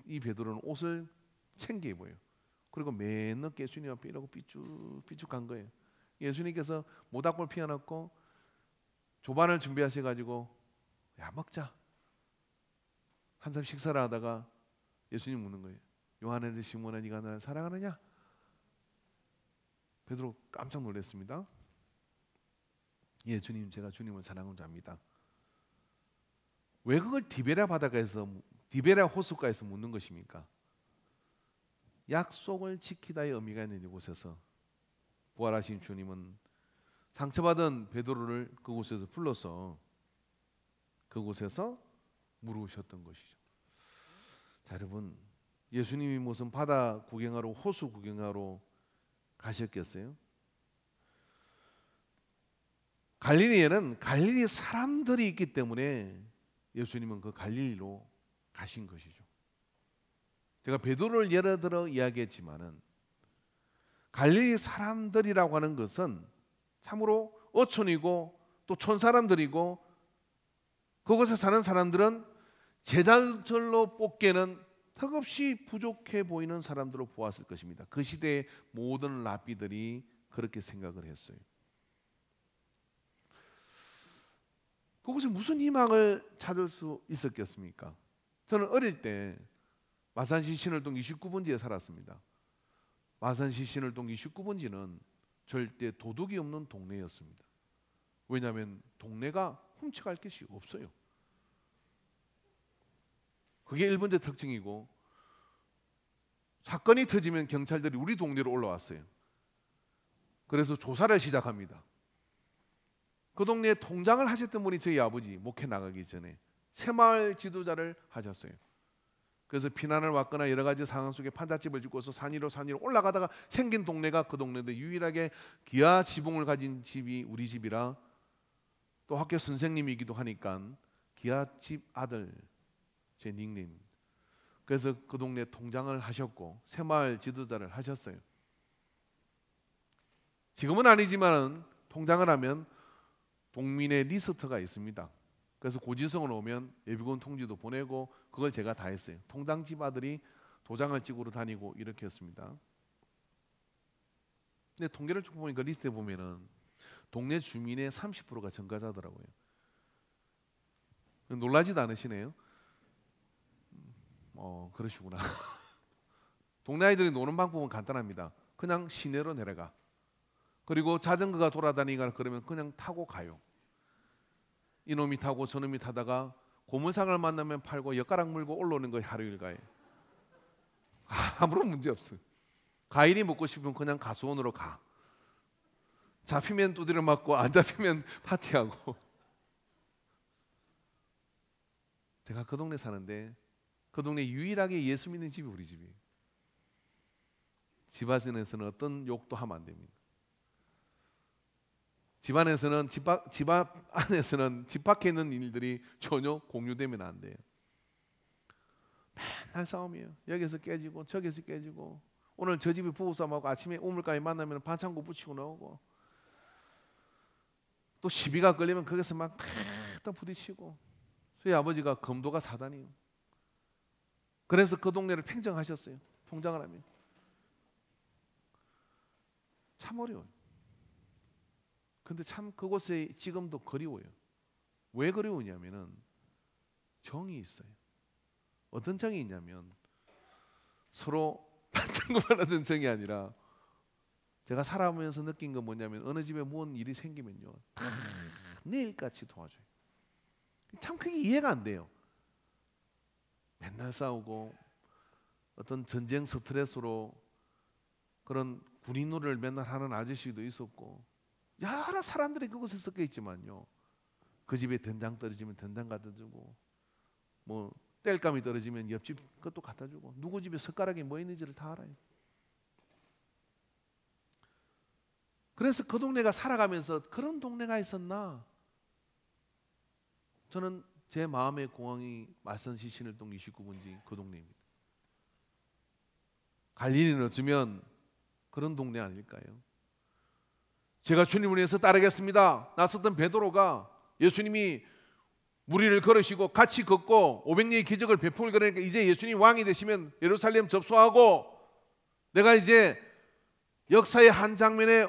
이 베드로는 옷을 챙겨 입어요. 그리고 맨늦게 예수님 앞에 이러고 삐죽삐죽 간 거예요. 예수님께서 모닥불 피워놓고 조반을 준비하셔가지고 야 먹자. 한참 식사를 하다가 예수님 묻는 거예요. 요한의 시몬아 네가 나를 사랑하느냐? 베드로 깜짝 놀랐습니다. 예 주님 제가 주님을 사랑하는 자입니다. 왜 그걸 디베랴 바닷가에서 디베랴 호숫가에서 묻는 것입니까? 약속을 지키다의 의미가 있는 이곳에서 부활하신 주님은 상처받은 베드로를 그곳에서 불러서 그곳에서 물으셨던 것이죠. 자 여러분 예수님이 무슨 바다 구경하러 호수 구경하러 가셨겠어요? 갈릴리에는 갈릴리 사람들이 있기 때문에 예수님은 그 갈릴리로 가신 것이죠. 제가 베드로를 예를 들어 이야기했지만은 갈릴리 사람들이라고 하는 것은 참으로 어촌이고 또 촌사람들이고 그곳에 사는 사람들은 제자들로 뽑기에는 턱없이 부족해 보이는 사람들로 보았을 것입니다. 그 시대의 모든 랍비들이 그렇게 생각을 했어요. 그곳에 무슨 희망을 찾을 수 있었겠습니까? 저는 어릴 때 마산시 신월동 29번지에 살았습니다. 마산시 신월동 29번지는 절대 도둑이 없는 동네였습니다. 왜냐하면 동네가 훔쳐갈 것이 없어요. 그게 1번지 특징이고 사건이 터지면 경찰들이 우리 동네로 올라왔어요. 그래서 조사를 시작합니다. 그 동네에 통장을 하셨던 분이 저희 아버지 목회 나가기 전에 새마을 지도자를 하셨어요. 그래서 피난을 왔거나 여러 가지 상황 속에 판잣집을 짓고서 산 위로 올라가다가 생긴 동네가 그 동네인데 유일하게 기아 지붕을 가진 집이 우리 집이라 또 학교 선생님이기도 하니까 기아집 아들 제 닉네임. 그래서 그 동네 통장을 하셨고 새마을 지도자를 하셨어요. 지금은 아니지만 통장을 하면 동민의 리스트가 있습니다. 그래서 고지서가 오면 예비군 통지도 보내고 그걸 제가 다 했어요. 통장집 아들이 도장을 찍으러 다니고 이렇게 했습니다. 근데 통계를 쭉 보니까 리스트에 보면은 동네 주민의 30%가 전과자더라고요. 놀라지도 않으시네요. 그러시구나. 동네 아이들이 노는 방법은 간단합니다. 그냥 시내로 내려가. 그리고 자전거가 돌아다니거나 그러면 그냥 타고 가요. 이놈이 타고 저놈이 타다가 고물상을 만나면 팔고 엿가락 물고 올라오는 거예요. 하루 일과에. 아무런 문제 없어요. 과일이 먹고 싶으면 그냥 가수원으로 가. 잡히면 두드려 맞고 안 잡히면 파티하고. 제가 그 동네 사는데 그 동네 유일하게 예수 믿는 집이 우리 집이에요. 집 안에서는 어떤 욕도 하면 안 됩니다. 집 안에서는 집 안에서는 집 밖에 있는 일들이 전혀 공유되면 안 돼요. 맨날 싸움이에요. 여기서 깨지고 저기서 깨지고 오늘 저 집에 부부싸움하고 아침에 우물가에 만나면 반창고 붙이고 나오고, 또 시비가 걸리면 거기서 막 탁탁 부딪히고. 저희 아버지가 검도가 사단이에요. 그래서 그 동네를 팽정하셨어요. 통장을 하면 참 어려워요. 근데 참 그곳에 지금도 그리워요. 왜 그리우냐면은 정이 있어요. 어떤 정이 있냐면 서로 반창고받는 정이 아니라, 제가 살아오면서 느낀 건 뭐냐면 어느 집에 무슨 일이 생기면요 다 내일같이 도와줘요. 참 그게 이해가 안 돼요. 맨날 싸우고 어떤 전쟁 스트레스로 그런 군인 노래를 맨날 하는 아저씨도 있었고, 여러 사람들이 그곳에 섞여 있지만요, 그 집에 된장 떨어지면 된장 갖다 주고, 뭐 땔감이 떨어지면 옆집 그것도 갖다 주고, 누구 집에 숟가락이 뭐 있는지를 다 알아요. 그래서 그 동네가 살아가면서 그런 동네가 있었나? 저는 제 마음의 공항이 말선시 신을동 29번지 그 동네입니다. 갈릴리는 어쩌면 그런 동네 아닐까요? 제가 주님을 위해서 따르겠습니다 나섰던 베드로가 예수님이 무리를 걸으시고 같이 걷고 500리의 기적을 베풀고, 그러니까 이제 예수님 왕이 되시면 예루살렘 접수하고 내가 이제 역사의 한 장면에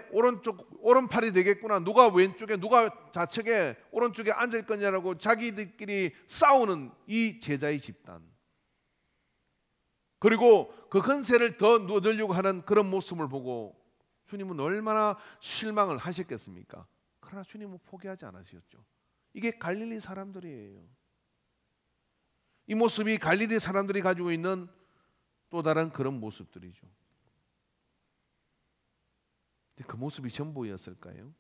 오른팔이 되겠구나, 누가 왼쪽에 누가 좌측에 오른쪽에 앉을 거냐라고 자기들끼리 싸우는 이 제자의 집단, 그리고 그 건세를 더 누리려고 하는 그런 모습을 보고 주님은 얼마나 실망을 하셨겠습니까? 그러나 주님은 포기하지 않으셨죠. 이게 갈릴리 사람들이에요. 이 모습이 갈릴리 사람들이 가지고 있는 또 다른 그런 모습들이죠. 그 모습이 전부였을까요?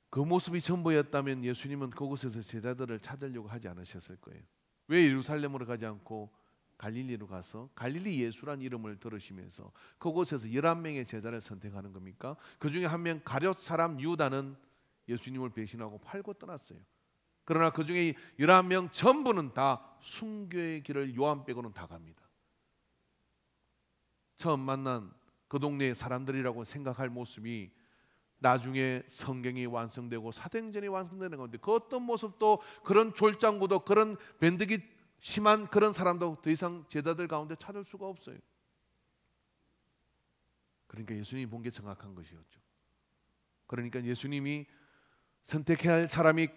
그 모습이 전부였다면 예수님은 그곳에서 제자들을 찾으려고 하지 않으셨을 거예요. 왜 예루살렘으로 가지 않고 갈릴리로 가서 갈릴리 예수란 이름을 들으시면서 그곳에서 11명의 제자를 선택하는 겁니까? 그 중에 한 명 가룟 사람 유다는 예수님을 배신하고 팔고 떠났어요. 그러나 그 중에 11명 전부는 다 순교의 길을 요한 빼고는 다 갑니다. 처음 만난 그 동네의 사람들이라고 생각할 모습이 나중에 성경이 완성되고 사도행전이 완성되는 건데, 그 어떤 모습도 그런 졸장구도 그런 변덕이 심한 그런 사람도 더 이상 제자들 가운데 찾을 수가 없어요. 그러니까 예수님이 본 게 정확한 것이었죠. 그러니까 예수님이 선택해야 할 사람이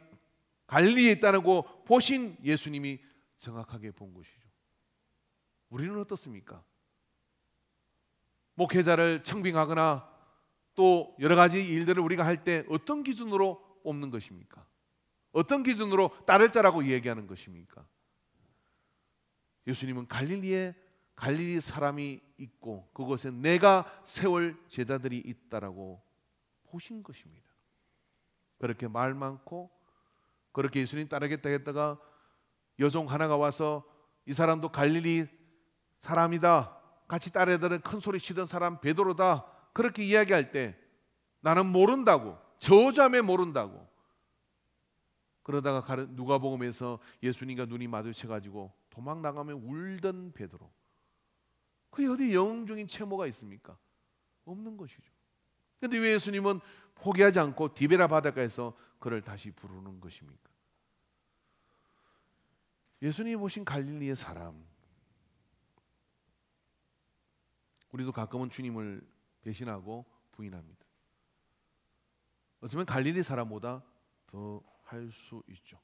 갈릴리에 있다고 보신 예수님이 정확하게 본 것이죠. 우리는 어떻습니까? 목회자를 청빙하거나 또 여러 가지 일들을 우리가 할 때 어떤 기준으로 뽑는 것입니까? 어떤 기준으로 따를 자라고 얘기하는 것입니까? 예수님은 갈릴리 사람이 있고 그곳에 내가 세울 제자들이 있다라고 보신 것입니다. 그렇게 말 많고 그렇게 예수님 따르겠다 했다가 여종 하나가 와서 이 사람도 갈릴리 사람이다, 같이 따라다니는 큰 소리 치던 사람 베드로다, 그렇게 이야기할 때 나는 모른다고, 저자매 모른다고, 그러다가 누가복음에서 예수님과 눈이 마주쳐가지고 도망 나가면 울던 베드로, 그게 어디 영웅적인 채모가 있습니까? 없는 것이죠. 그런데 왜 예수님은 포기하지 않고 디베라 바닷가에서 그를 다시 부르는 것입니까? 예수님이 보신 갈릴리의 사람, 우리도 가끔은 주님을 배신하고 부인합니다. 어쩌면 갈릴리 사람보다 더 할 수 있죠.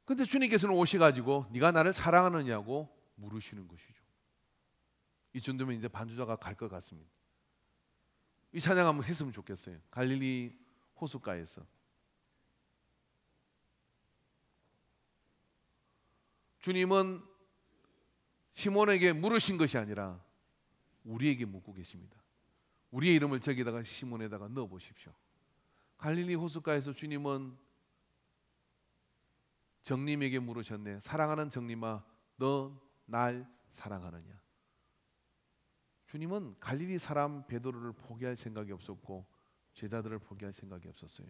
그런데 주님께서는 오셔가지고 네가 나를 사랑하느냐고 물으시는 것이죠. 이 정도면 이제 반주자가 갈 것 같습니다. 이 찬양 한번 했으면 좋겠어요. 갈릴리 호숫가에서 주님은 시몬에게 물으신 것이 아니라 우리에게 묻고 계십니다. 우리의 이름을 저기다가 시몬에다가 넣어 보십시오. 갈릴리 호숫가에서 주님은 정님에게 물으셨네. 사랑하는 정님아, 너 날 사랑하느냐? 주님은 갈릴리 사람 베드로를 포기할 생각이 없었고 제자들을 포기할 생각이 없었어요.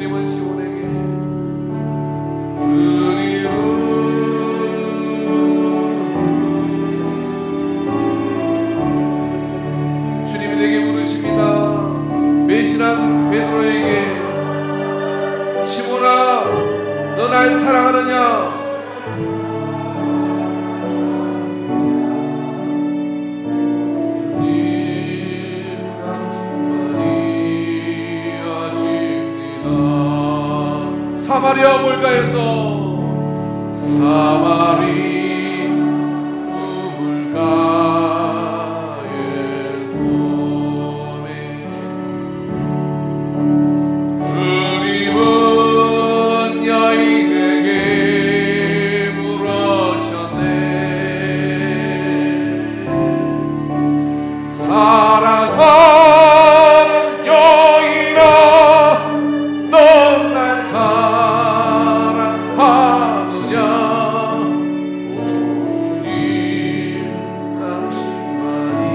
주님은 시몬에게 그리로 주님이 내게 물으십니다. 배신한 베드로에게 시몬아 너 날 사랑하느냐? 사마리아 물가에서 사마리 물가에서 주님은 여인에게 물으셨네. 사랑하는 여인아 넌 날 사랑하느냐? 오 주님 당신만이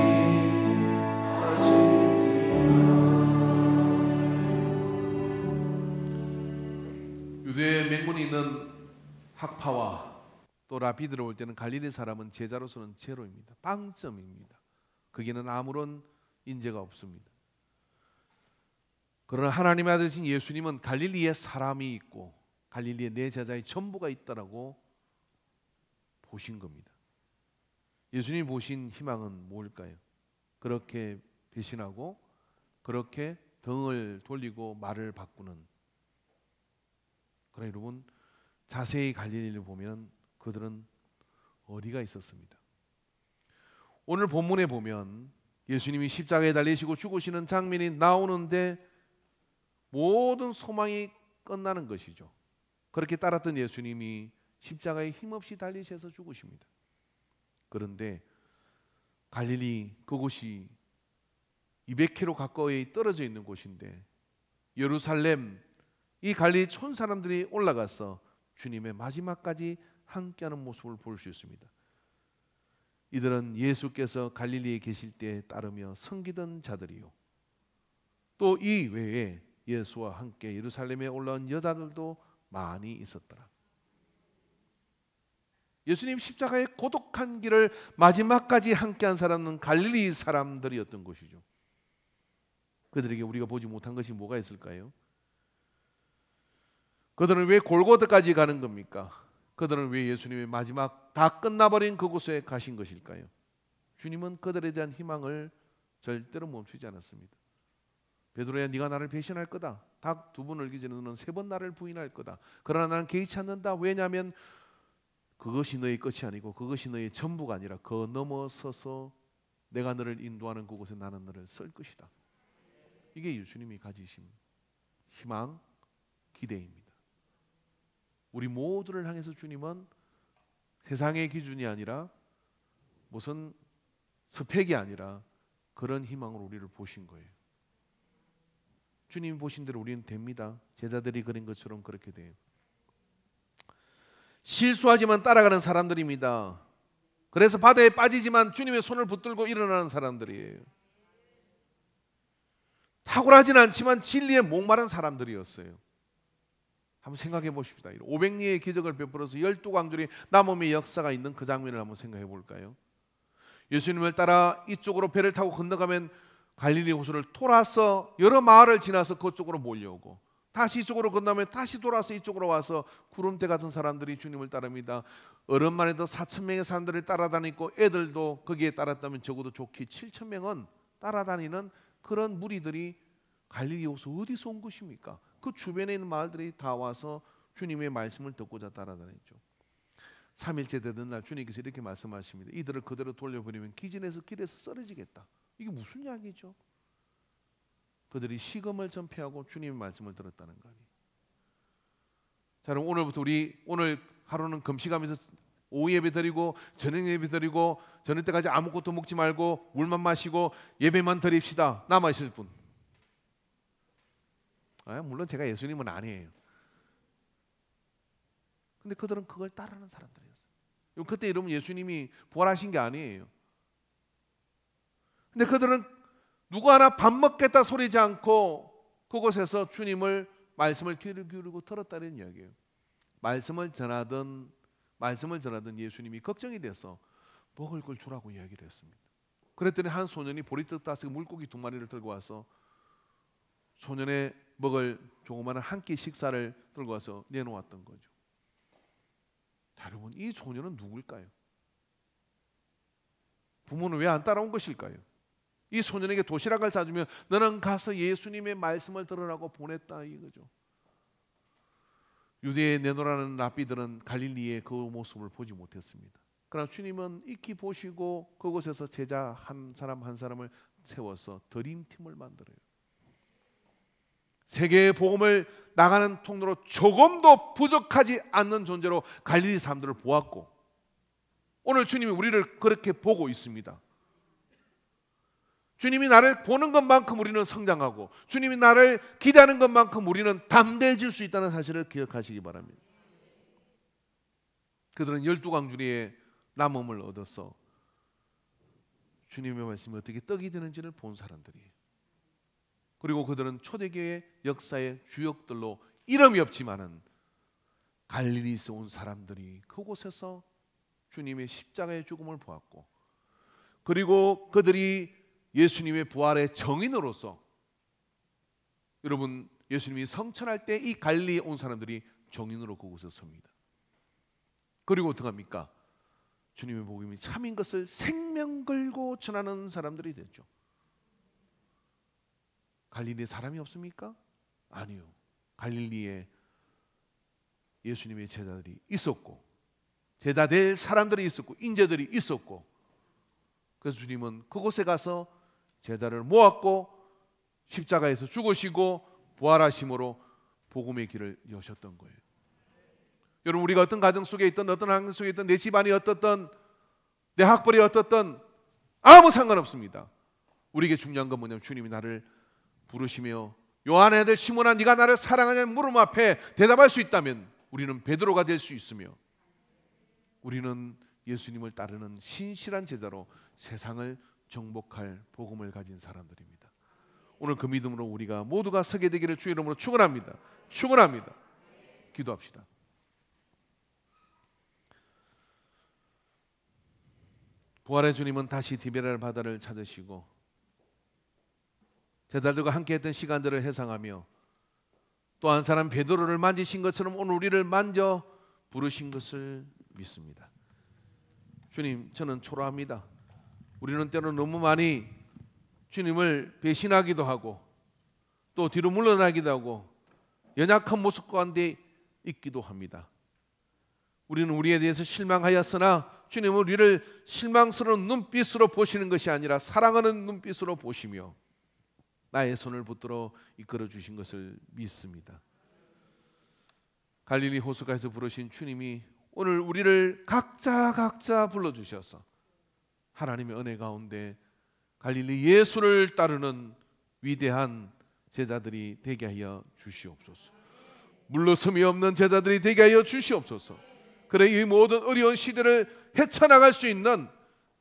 아십니다. 유대에 맹군이 있는 학파와 또 라피드로 올 때는 갈릴리 사람은 제자로서는 제로입니다. 빵점입니다. 거기는 아무런 인재가 없습니다. 그러나 하나님의 아들이신 예수님은 갈릴리에 사람이 있고 갈릴리에 내 제자의 전부가 있다라고 보신 겁니다. 예수님이 보신 희망은 뭘까요? 그렇게 배신하고 그렇게 등을 돌리고 말을 바꾸는. 그러나 여러분 자세히 갈릴리를 보면 그들은 어디가 있었습니다. 오늘 본문에 보면 예수님이 십자가에 달리시고 죽으시는 장면이 나오는데 모든 소망이 끝나는 것이죠. 그렇게 따랐던 예수님이 십자가에 힘없이 달리셔서 죽으십니다. 그런데 갈릴리 그곳이 200km 가까이 떨어져 있는 곳인데 예루살렘 이 갈릴리 촌 사람들이 올라가서 주님의 마지막까지 함께하는 모습을 볼 수 있습니다. 이들은 예수께서 갈릴리에 계실 때에 따르며 섬기던 자들이요 또 이 외에 예수와 함께 예루살렘에 올라온 여자들도 많이 있었더라. 예수님 십자가의 고독한 길을 마지막까지 함께한 사람은 갈릴리 사람들이었던 것이죠. 그들에게 우리가 보지 못한 것이 뭐가 있을까요? 그들은 왜 골고다까지 가는 겁니까? 그들은 왜 예수님의 마지막 다 끝나버린 그곳에 가신 것일까요? 주님은 그들에 대한 희망을 절대로 멈추지 않았습니다. 베드로야 네가 나를 배신할 거다. 닭 2번 울기 전에 너는 3번 나를 부인할 거다. 그러나 나는 개의치 않는다. 왜냐하면 그것이 너의 끝이 아니고 그것이 너의 전부가 아니라 그 넘어서서 내가 너를 인도하는 그곳에 나는 너를 쓸 것이다. 이게 예수님이 가지신 희망, 기대입니다. 우리 모두를 향해서 주님은 세상의 기준이 아니라 무슨 스펙이 아니라 그런 희망으로 우리를 보신 거예요. 주님이 보신 대로 우리는 됩니다. 제자들이 그린 것처럼 그렇게 돼요. 실수하지만 따라가는 사람들입니다. 그래서 바다에 빠지지만 주님의 손을 붙들고 일어나는 사람들이에요. 탁월하진 않지만 진리에 목마른 사람들이었어요. 한번 생각해 보십시다. 500리의 기적을 베풀어서 12광줄이 남음의 역사가 있는 그 장면을 한번 생각해 볼까요? 예수님을 따라 이쪽으로 배를 타고 건너가면 갈릴리 호수를 돌아서 여러 마을을 지나서 그쪽으로 몰려오고 다시 이쪽으로 건너면 다시 돌아서 이쪽으로 와서 구름대 같은 사람들이 주님을 따릅니다. 어른만 해도 4,000명의 사람들을 따라다니고 애들도 거기에 따랐다면 적어도 좋게 7,000명은 따라다니는 그런 무리들이 갈릴리 호수 어디서 온 것입니까? 그 주변에 있는 마을들이 다 와서 주님의 말씀을 듣고자 따라다녔죠. 3일째 되던 날 주님께서 이렇게 말씀하십니다. 이들을 그대로 돌려보내면 기진에서 길에서 쓰러지겠다. 이게 무슨 이야기죠? 그들이 식음을 전폐하고 주님의 말씀을 들었다는 거 아니에요. 자, 그럼 오늘부터 우리 오늘 하루는 금식하면서 오후 예배 드리고 저녁 예배 드리고 저녁 때까지 아무것도 먹지 말고 물만 마시고 예배만 드립시다. 남아 있을 분. 물론 제가 예수님은 아니에요. 근데 그들은 그걸 따르는 사람들이었어요. 그때 여러분 예수님이 부활하신 게 아니에요. 근데 그들은 누구 하나 밥 먹겠다 소리지 않고 그곳에서 주님을 말씀을 귀를 기울이고 들었다는 이야기예요. 말씀을 전하던 예수님이 걱정이 돼서 먹을 걸 주라고 이야기를 했습니다. 그랬더니 한 소년이 보리떡 5개 물고기 2마리를 들고 와서 소년의 먹을 조그마한 한 끼 식사를 들고 와서 내놓았던 거죠. 자, 여러분, 이 소년은 누굴까요? 부모는 왜 안 따라온 것일까요? 이 소년에게 도시락을 싸주면 너는 가서 예수님의 말씀을 들으라고 보냈다 이거죠. 유대에 내놓으라는 랍비들은 갈릴리의 그 모습을 보지 못했습니다. 그러나 주님은 익히 보시고 그곳에서 제자 한 사람 한 사람을 세워서 드림팀을 만들어요. 세계의 복음을 나가는 통로로 조금도 부족하지 않는 존재로 갈릴리 사람들을 보았고, 오늘 주님이 우리를 그렇게 보고 있습니다. 주님이 나를 보는 것만큼 우리는 성장하고, 주님이 나를 기대하는 것만큼 우리는 담대해질 수 있다는 사실을 기억하시기 바랍니다. 그들은 12광주리의 남음을 얻어서 주님의 말씀이 어떻게 떡이 되는지를 본 사람들이에요. 그리고 그들은 초대교회 역사의 주역들로 이름이 없지만은 갈릴리에서 온 사람들이 그곳에서 주님의 십자가의 죽음을 보았고, 그리고 그들이 예수님의 부활의 정인으로서, 여러분, 예수님이 성천할 때 이 갈릴리에 온 사람들이 정인으로 그곳에 섭니다. 그리고 어떻게 합니까? 주님의 복음이 참인 것을 생명 걸고 전하는 사람들이 됐죠. 갈릴리에 사람이 없습니까? 아니요. 갈릴리에 예수님의 제자들이 있었고, 제자 될 사람들이 있었고, 인재들이 있었고, 그래서 주님은 그곳에 가서 제자를 모았고 십자가에서 죽으시고 부활하심으로 복음의 길을 여셨던 거예요. 여러분, 우리가 어떤 가정 속에 있든 어떤 환경 속에 있든 내 집안이 어떻든 내 학벌이 어떻든 아무 상관없습니다. 우리에게 중요한 건 뭐냐면 주님이 나를 부르시며 요한의 아들 시몬아 네가 나를 사랑하냐는 물음 앞에 대답할 수 있다면 우리는 베드로가 될 수 있으며, 우리는 예수님을 따르는 신실한 제자로 세상을 정복할 복음을 가진 사람들입니다. 오늘 그 믿음으로 우리가 모두가 서게 되기를 주의 이름으로 축원합니다. 축원합니다. 기도합시다. 부활의 주님은 다시 디베랄 바다를 찾으시고 제자들과 함께했던 시간들을 회상하며 또 한 사람 베드로를 만지신 것처럼 오늘 우리를 만져 부르신 것을 믿습니다. 주님, 저는 초라합니다. 우리는 때로 너무 많이 주님을 배신하기도 하고 또 뒤로 물러나기도 하고 연약한 모습 가운데 있기도 합니다. 우리는 우리에 대해서 실망하였으나 주님은 우리를 실망스러운 눈빛으로 보시는 것이 아니라 사랑하는 눈빛으로 보시며 나의 손을 붙들어 이끌어 주신 것을 믿습니다. 갈릴리 호수가에서 부르신 주님이 오늘 우리를 각자 불러주셔서 하나님의 은혜 가운데 갈릴리 예수를 따르는 위대한 제자들이 되게 하여 주시옵소서. 물러섬이 없는 제자들이 되게 하여 주시옵소서. 그래 이 모든 어려운 시대를 헤쳐나갈 수 있는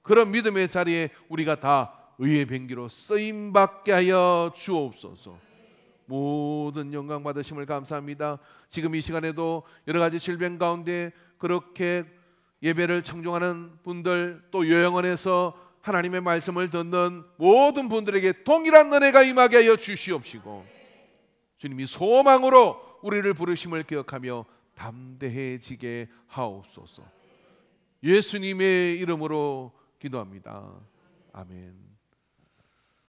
그런 믿음의 자리에 우리가 다 의의 병기로 쓰임받게 하여 주옵소서. 모든 영광 받으심을 감사합니다. 지금 이 시간에도 여러 가지 질병 가운데 그렇게 예배를 청중하는 분들, 또 요양원에서 하나님의 말씀을 듣는 모든 분들에게 동일한 은혜가 임하게 하여 주시옵시고, 주님이 소망으로 우리를 부르심을 기억하며 담대해지게 하옵소서. 예수님의 이름으로 기도합니다. 아멘.